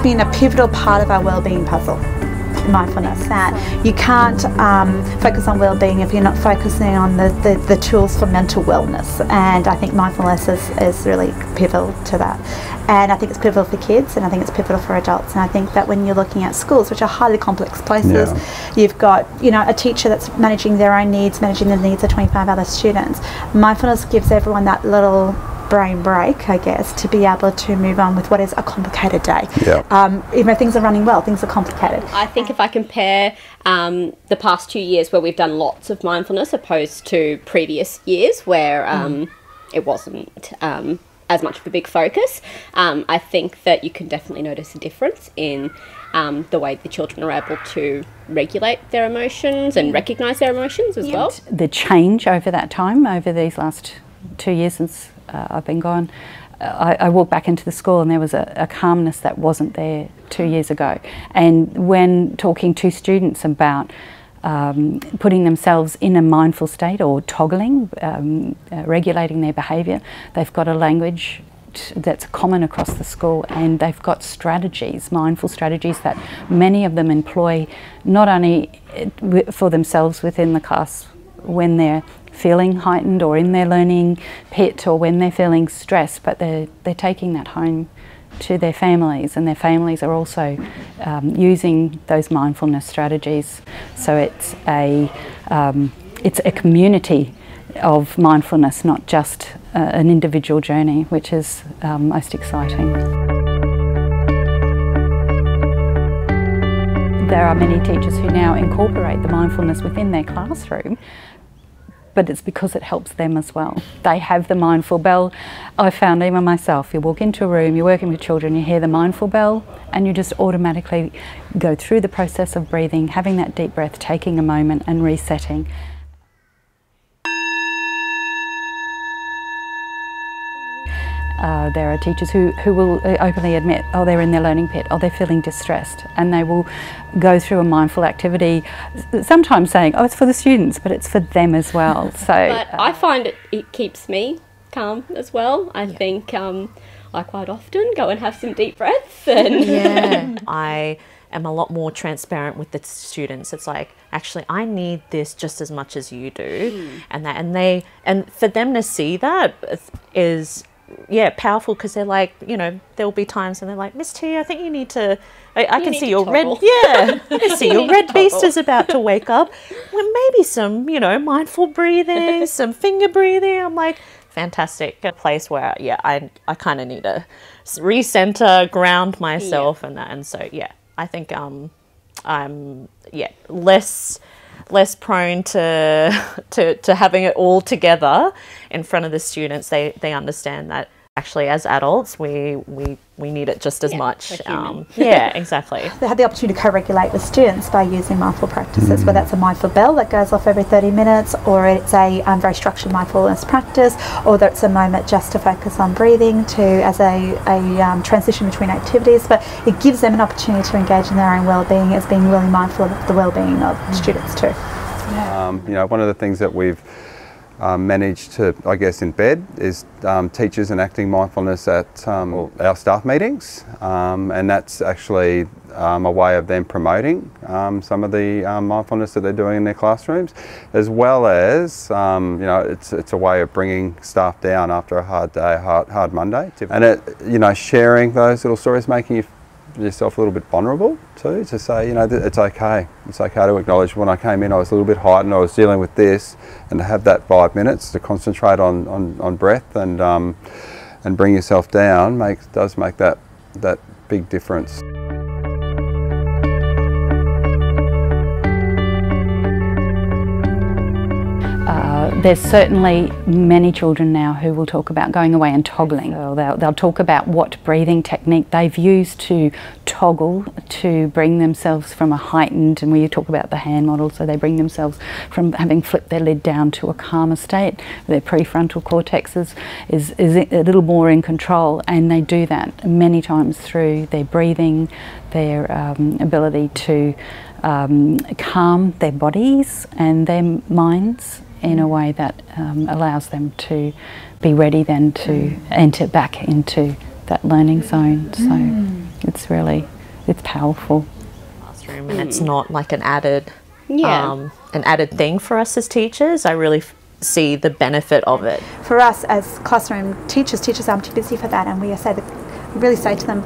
been a pivotal part of our wellbeing puzzle, mindfulness. That you can't focus on well-being if you're not focusing on the tools for mental wellness, and I think mindfulness is really pivotal to that. And I think it's pivotal for kids, and I think it's pivotal for adults. And I think that when you're looking at schools, which are highly complex places, you've got, you know, a teacher that's managing their own needs, managing the needs of 25 other students. Mindfulness gives everyone that little brain break, I guess, to be able to move on with what is a complicated day. Even though things are running well, things are complicated. I think if I compare the past 2 years where we've done lots of mindfulness opposed to previous years where it wasn't as much of a big focus, I think that you can definitely notice a difference in the way the children are able to regulate their emotions and recognise their emotions as well. The change over that time, over these last 2 years since I've been gone, I walked back into the school and there was a calmness that wasn't there 2 years ago. And when talking to students about putting themselves in a mindful state or toggling, regulating their behaviour, they've got a language that's common across the school, and they've got strategies, mindful strategies that many of them employ not only for themselves within the class when they're feeling heightened or in their learning pit or when they're feeling stressed, but they're taking that home to their families, and their families are also using those mindfulness strategies. So it's a community of mindfulness, not just an individual journey, which is most exciting. There are many teachers who now incorporate the mindfulness within their classroom, but it's because it helps them as well. They have the mindful bell. I found even myself, you walk into a room, you're working with children, you hear the mindful bell, and you just automatically go through the process of breathing, having that deep breath, taking a moment and resetting. There are teachers who will openly admit, oh, they're in their learning pit, oh, they're feeling distressed, and they will go through a mindful activity, sometimes saying, oh, it's for the students, but it's for them as well. So, but I find it keeps me calm as well. I think I quite often go and have some deep breaths. And I am a lot more transparent with the students. It's like, actually, I need this just as much as you do, and for them to see that is powerful, because they're like, you know, there'll be times and they're like, Miss T, I think you need to, I can see your red, I can see your red beast is about to wake up. Well, maybe some, you know, mindful breathing, some finger breathing. I'm like, fantastic. A place where, I kind of need to recenter, ground myself and that. And so, I think I'm, less prone to having it all together in front of the students. They understand that actually as adults we need it just as much. Exactly. They have the opportunity to co-regulate with students by using mindful practices, whether that's a mindful bell that goes off every 30 minutes, or it's a very structured mindfulness practice, or whether it's a moment just to focus on breathing as a transition between activities. But it gives them an opportunity to engage in their own well-being as being really mindful of the well-being of students too. You know, one of the things that we've managed to, I guess, embed is teachers enacting mindfulness at our staff meetings, and that's actually a way of them promoting some of the mindfulness that they're doing in their classrooms, as well as you know, it's a way of bringing staff down after a hard day, hard Monday, and you know, sharing those little stories, making yourself a little bit vulnerable too, to say, you know, it's okay to acknowledge when I came in I was a little bit heightened, I was dealing with this, and to have that 5 minutes to concentrate on breath and bring yourself down does make that big difference. There's certainly many children now who will talk about going away and toggling. So they'll talk about what breathing technique they've used to toggle to bring themselves from a heightened, and we talk about the hand model, so they bring themselves from having flipped their lid down to a calmer state. Their prefrontal cortex is a little more in control, and they do that many times through their breathing, their ability to calm their bodies and their minds in a way that allows them to be ready then to enter back into that learning zone. So It's really, it's powerful. Classroom, and it's not like an added Yeah. an added thing for us as teachers. I really see the benefit of it. For us as classroom teachers aren't too busy for that, and we really say to them,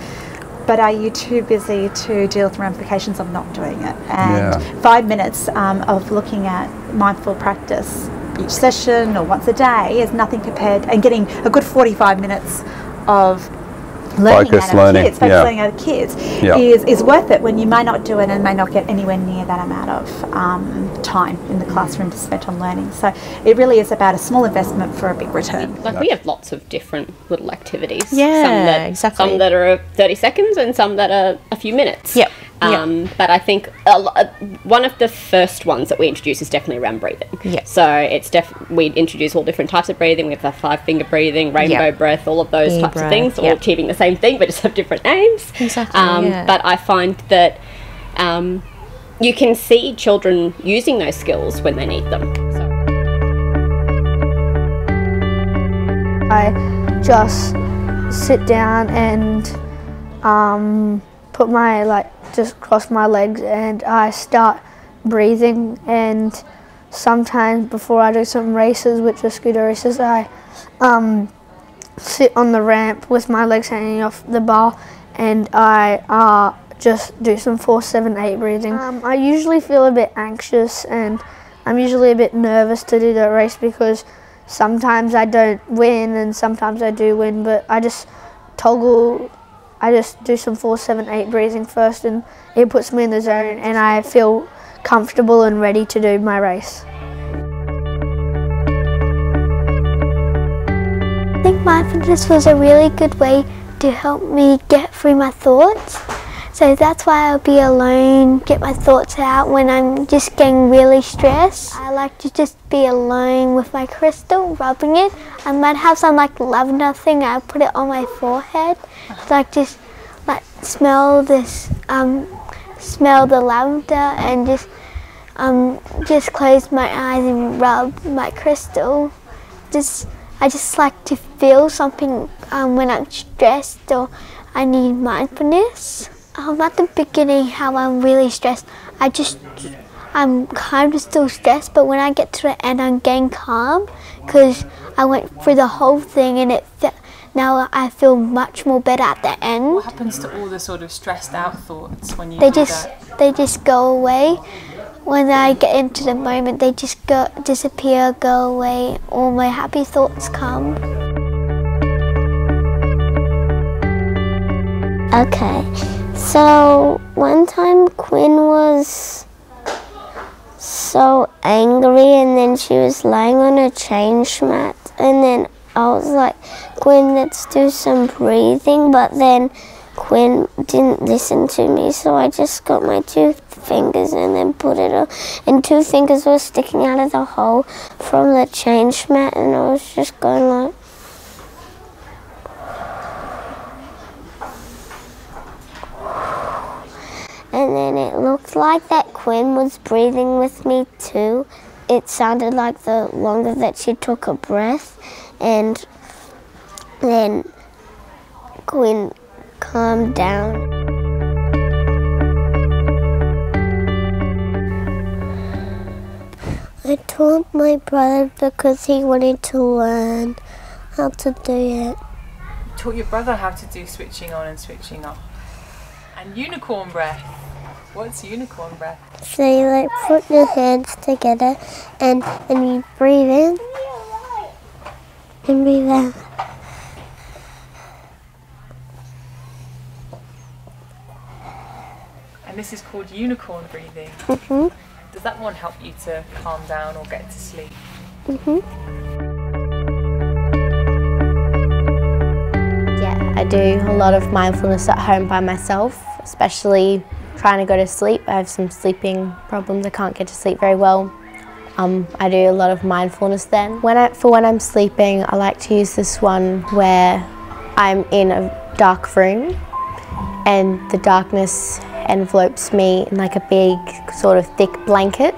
but are you too busy to deal with the ramifications of not doing it? And 5 minutes of looking at mindful practice each session or once a day is nothing compared, and getting a good 45 minutes of learning Focused out of learning, kids, focused learning out of kids is worth it when you may not do it and may not get anywhere near that amount of time in the classroom to spend on learning. So it really is about a small investment for a big return. Like we have lots of different little activities. Yeah, exactly. Some that are 30 seconds and some that are a few minutes. Yep. But I think one of the first ones that we introduce is definitely around breathing. Yeah. So it's we introduce all different types of breathing. We have the 5-finger breathing, rainbow breath, all of those types of things, all achieving the same thing, but just have different names. Exactly. But I find that you can see children using those skills when they need them. So. I just sit down and put my just cross my legs and I start breathing, and sometimes before I do some races, which are scooter races, I sit on the ramp with my legs hanging off the bar and I just do some 4, 7, 8 breathing. I usually feel a bit anxious and I'm usually a bit nervous to do the race because sometimes I don't win and sometimes I do win, but I just do some 4, 7, 8 breathing first, and it puts me in the zone and I feel comfortable and ready to do my race. I think mindfulness was a really good way to help me get through my thoughts. So that's why I'll be alone, get my thoughts out when I'm just getting really stressed. I like to just be alone with my crystal, rubbing it. I might have some lavender thing, I put it on my forehead. Just smell this, smell the lavender and just close my eyes and rub my crystal. I just like to feel something when I'm stressed or I need mindfulness. At the beginning, how I'm really stressed, I'm kind of still stressed, but when I get to the end, I'm getting calm because I went through the whole thing and now I feel much more better at the end. What happens to all the sort of stressed out thoughts when you They do just that? go away. When I get into the moment, they just disappear, go away. All my happy thoughts come. Okay, so one time Quinn was so angry and then she was lying on a change mat and then I was like, Quinn, let's do some breathing, but then Quinn didn't listen to me, so I just got my 2 fingers and then put it on, and 2 fingers were sticking out of the hole from the change mat and I was just going like, and then it looked like that Quinn was breathing with me too. It sounded like the longer that she took a breath, and then Quinn calmed down. I told my brother because he wanted to learn how to do it. You taught your brother how to do switching on and switching off. And unicorn breath. What's unicorn breath? So you put your hands together and you breathe in and breathe out. And this is called unicorn breathing. Mhm. Does that one help you to calm down or get to sleep? Mhm. Yeah, I do a lot of mindfulness at home by myself, especially trying to go to sleep. I have some sleeping problems. I can't get to sleep very well. I do a lot of mindfulness then. When I'm sleeping, I like to use this one where I'm in a dark room and the darkness envelopes me in like a big sort of thick blanket,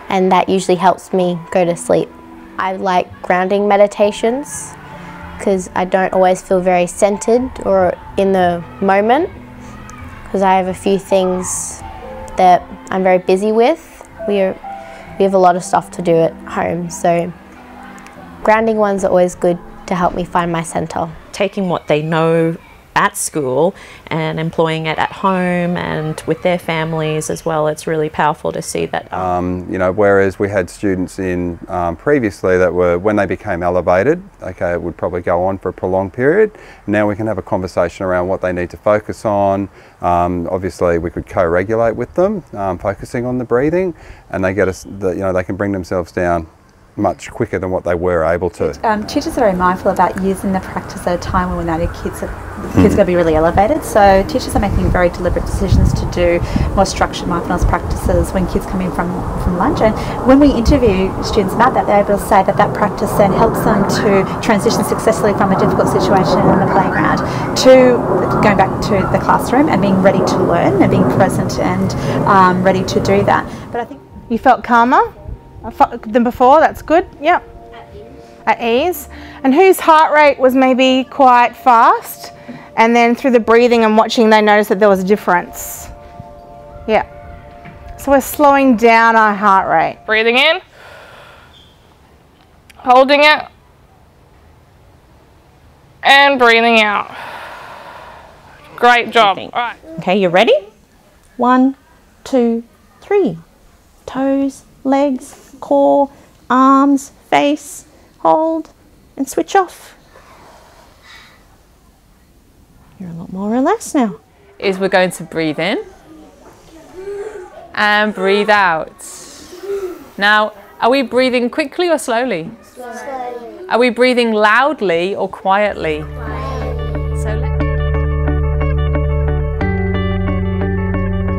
and that usually helps me go to sleep. I like grounding meditations because I don't always feel very centered or in the moment, because I have a few things that I'm very busy with. We have a lot of stuff to do at home, so grounding ones are always good to help me find my centre. Taking what they know at school and employing it at home and with their families as well, it's really powerful to see that. You know, whereas we had students in previously that were, when they became elevated, okay, it would probably go on for a prolonged period. Now we can have a conversation around what they need to focus on. Obviously we could co-regulate with them, focusing on the breathing, and they get us, you know, they can bring themselves down much quicker than what they were able to. Teachers are very mindful about using the practice at a time when we know the kids are going to be really elevated. So teachers are making very deliberate decisions to do more structured mindfulness practices when kids come in from lunch. And when we interview students about that, they're able to say that that practice then helps them to transition successfully from a difficult situation on the playground to going back to the classroom and being ready to learn and being present and ready to do that. But I think you felt calmer than before. That's good. Yep. At ease. And whose heart rate was maybe quite fast, and then through the breathing and watching they noticed that there was a difference. Yeah. So we're slowing down our heart rate. Breathing in, holding it, and breathing out. Great job. All right. Okay, you ready? 1, 2, 3. Toes, legs, core, arms, face, hold, and switch off. You're a lot more relaxed now. We're going to breathe in and breathe out. Now, are we breathing quickly or slowly? Slowly. Are we breathing loudly or quietly?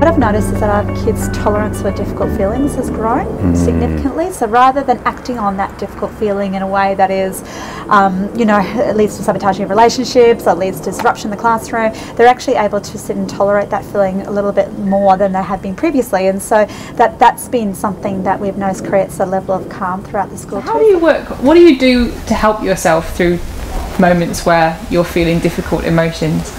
what I've noticed is that our kids' tolerance for difficult feelings has grown significantly. So rather than acting on that difficult feeling in a way that is, you know, it leads to sabotaging of relationships, or leads to disruption in the classroom, they're actually able to sit and tolerate that feeling a little bit more than they have been previously. And so that's been something that we've noticed creates a level of calm throughout the school. How do you work? What do you do to help yourself through moments where you're feeling difficult emotions?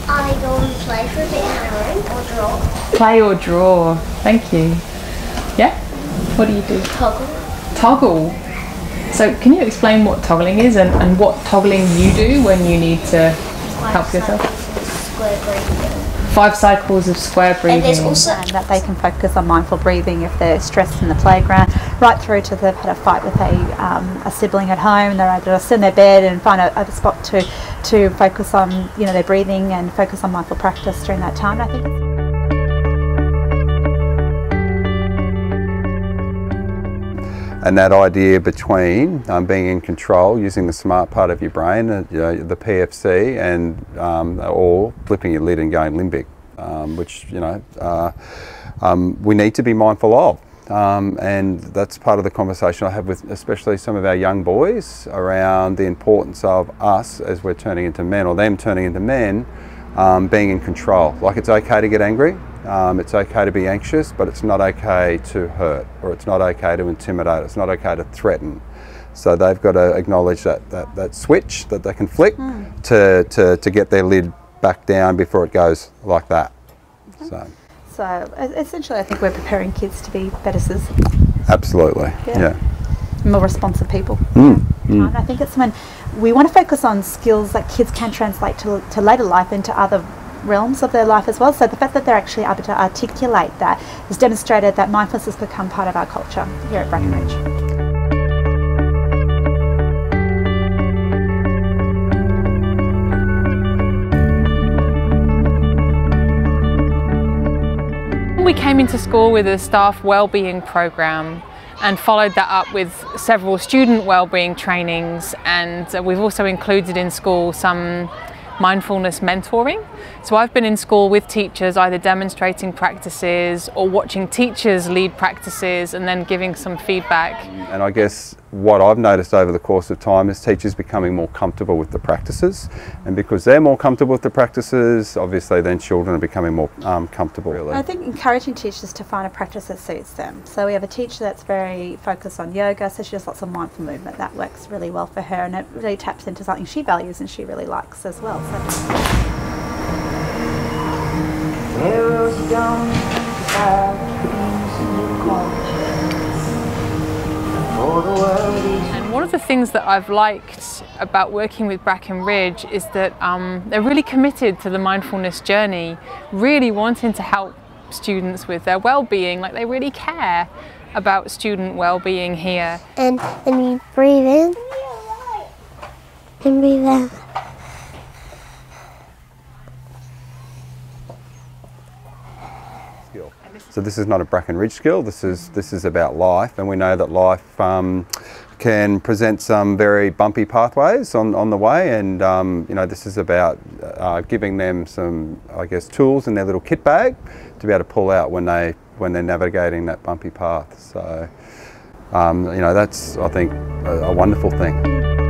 I go and play for a bit on my own, or draw. Play or draw. Thank you. Yeah? What do you do? Toggle. Toggle. So can you explain what toggling is and what toggling you do when you need to help yourself? Square breathing. 5 cycles of square breathing. And there's also And that they can focus on mindful breathing if they're stressed in the playground, right through to they've had a fight with a sibling at home, and they're able to sit in their bed and find a spot to focus on, you know, their breathing and focus on mindful practice during that time. I think And that idea between being in control, using the smart part of your brain, you know, the PFC, and or flipping your lid and going limbic, which, you know, we need to be mindful of. And that's part of the conversation I have with especially some of our young boys around the importance of us as we're turning into men, or them turning into men, being in control. Like, it's okay to get angry, it's okay to be anxious, but it's not okay to hurt, or it's not okay to intimidate, it's not okay to threaten. So they've got to acknowledge that switch that they can flick to get their lid back down before it goes like that. So essentially I think we're preparing kids to be better citizens. Absolutely, yeah. More responsive people. And I think it's when we want to focus on skills that kids can translate to later life into other realms of their life as well. So the fact that they're actually able to articulate that has demonstrated that mindfulness has become part of our culture here at Bracken Ridge. We came into school with a staff wellbeing program and followed that up with several student wellbeing trainings, and we've also included in school some mindfulness mentoring. So I've been in school with teachers either demonstrating practices or watching teachers lead practices and then giving some feedback. And I guess what I've noticed over the course of time is teachers becoming more comfortable with the practices, and because they're more comfortable with the practices, obviously then children are becoming more comfortable. Really. I think encouraging teachers to find a practice that suits them. So we have a teacher that's very focused on yoga, so she does lots of mindful movement. That works really well for her, and it really taps into something she values and she really likes as well. So And one of the things that I've liked about working with Bracken Ridge is that they're really committed to the mindfulness journey, really wanting to help students with their well-being, like they really care about student well-being here. And you breathe in and breathe out. So this is not a Bracken Ridge skill, this is about life, and we know that life can present some very bumpy pathways on the way, and you know, this is about giving them some, I guess, tools in their little kit bag to be able to pull out when they're navigating that bumpy path. So you know, that's, I think, a wonderful thing.